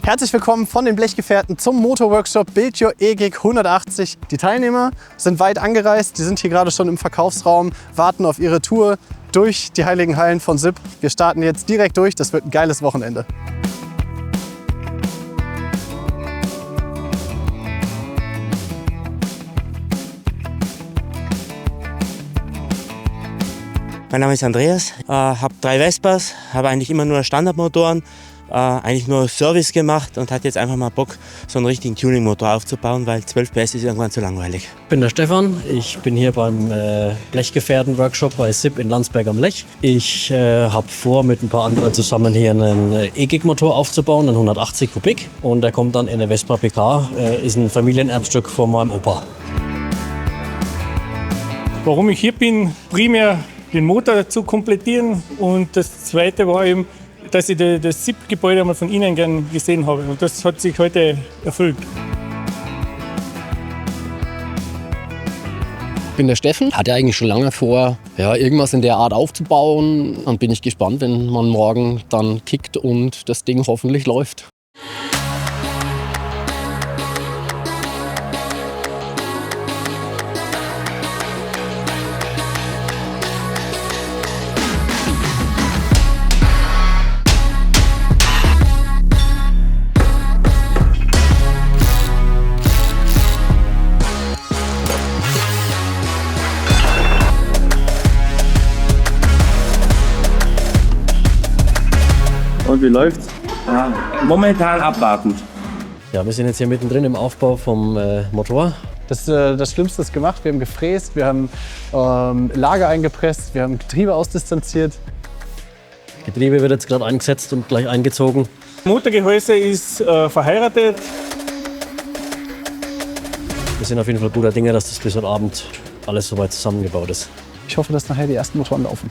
Herzlich willkommen von den Blechgefährten zum Motorworkshop Build Your E-Gig 180. Die Teilnehmer sind weit angereist, die sind hier gerade schon im Verkaufsraum, warten auf ihre Tour durch die heiligen Hallen von SIP. Wir starten jetzt direkt durch, das wird ein geiles Wochenende. Mein Name ist Andreas, habe 3 Vespas, habe eigentlich immer nur Standardmotoren, eigentlich nur Service gemacht und hatte jetzt einfach mal Bock, so einen richtigen Tuning-Motor aufzubauen, weil 12 PS ist irgendwann zu langweilig. Ich bin der Stefan, ich bin hier beim Blechgefährten-Workshop bei SIP in Landsberg am Lech. Ich habe vor, mit ein paar anderen zusammen hier einen E-Gig-Motor aufzubauen, einen 180 Kubik. Und der kommt dann in eine Vespa PK, ist ein Familienerbstück von meinem Opa. Warum ich hier bin, primär den Motor zu komplettieren, und das zweite war eben, dass ich das SIP-Gebäude einmal von innen gern gesehen habe, und das hat sich heute erfüllt. Ich bin der Steffen, hatte eigentlich schon lange vor, irgendwas in der Art aufzubauen, und bin ich gespannt, wenn man morgen dann kickt und das Ding hoffentlich läuft. Und wie läuft's? Ja, momentan abwartend. Ja, wir sind jetzt hier mittendrin im Aufbau vom Motor. Das Schlimmste ist gemacht, wir haben gefräst, wir haben Lager eingepresst, wir haben Getriebe ausdistanziert. Getriebe wird jetzt gerade eingesetzt und gleich eingezogen. Motorgehäuse ist verheiratet. Wir sind auf jeden Fall guter Dinge, dass das bis heute Abend alles soweit zusammengebaut ist. Ich hoffe, dass nachher die ersten Motoren laufen.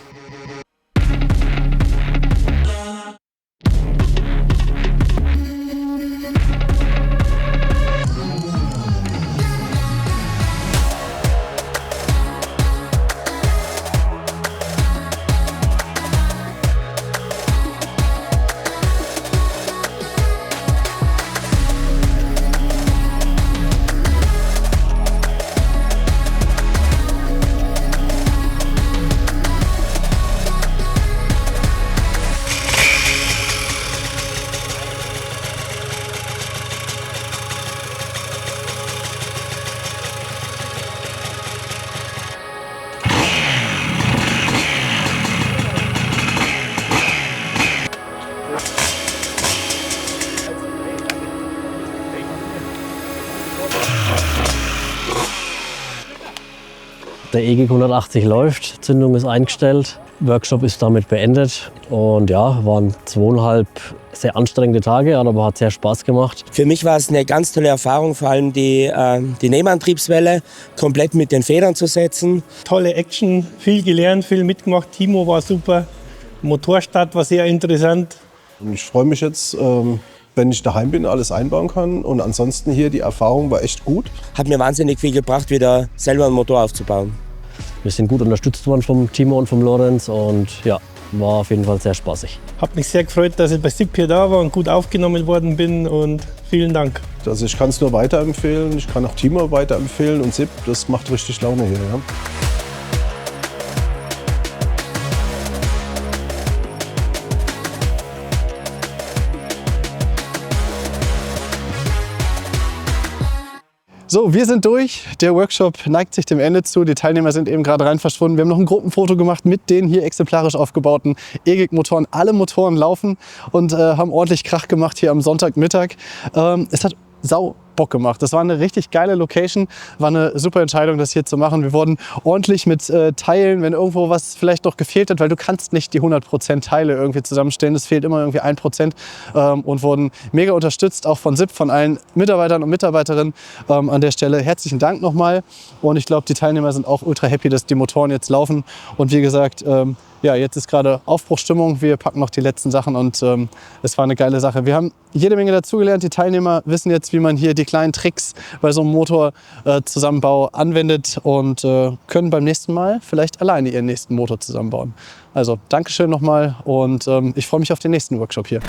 Der E-Gig 180 läuft, Zündung ist eingestellt, Workshop ist damit beendet. Und ja, waren 2,5 sehr anstrengende Tage, aber hat sehr Spaß gemacht. Für mich war es eine ganz tolle Erfahrung, vor allem die Nebenantriebswelle komplett mit den Federn zu setzen. Tolle Action, viel gelernt, viel mitgemacht. Timo war super, Motorstart war sehr interessant. Ich freue mich jetzt, wenn ich daheim bin, alles einbauen kann. Und ansonsten hier, die Erfahrung war echt gut. Hat mir wahnsinnig viel gebracht, wieder selber einen Motor aufzubauen. Wir sind gut unterstützt worden vom Timo und vom Lorenz und ja, war auf jeden Fall sehr spaßig. Hat mich sehr gefreut, dass ich bei SIP hier da war und gut aufgenommen worden bin, und vielen Dank. Also ich kann es nur weiterempfehlen, ich kann auch Timo weiterempfehlen und SIP, das macht richtig Laune hier. Ja. So, wir sind durch. Der Workshop neigt sich dem Ende zu. Die Teilnehmer sind eben gerade rein verschwunden. Wir haben noch ein Gruppenfoto gemacht mit den hier exemplarisch aufgebauten E-Gig-Motoren. Alle Motoren laufen und haben ordentlich Krach gemacht hier am Sonntagmittag. Es hat sau Bock gemacht. Das war eine richtig geile Location, war eine super Entscheidung, das hier zu machen. Wir wurden ordentlich mit Teilen, wenn irgendwo was vielleicht noch gefehlt hat, weil du kannst nicht die 100% Teile irgendwie zusammenstellen, es fehlt immer irgendwie 1%, und wurden mega unterstützt, auch von SIP, von allen Mitarbeitern und Mitarbeiterinnen. An der Stelle herzlichen Dank nochmal, und ich glaube, die Teilnehmer sind auch ultra happy, dass die Motoren jetzt laufen, und wie gesagt, ja, jetzt ist gerade Aufbruchstimmung, wir packen noch die letzten Sachen, und es war eine geile Sache. Wir haben jede Menge dazugelernt, die Teilnehmer wissen jetzt, wie man hier die kleinen Tricks bei so einem Motorzusammenbau anwendet, und können beim nächsten Mal vielleicht alleine ihren nächsten Motor zusammenbauen. Also Dankeschön nochmal, und ich freue mich auf den nächsten Workshop hier.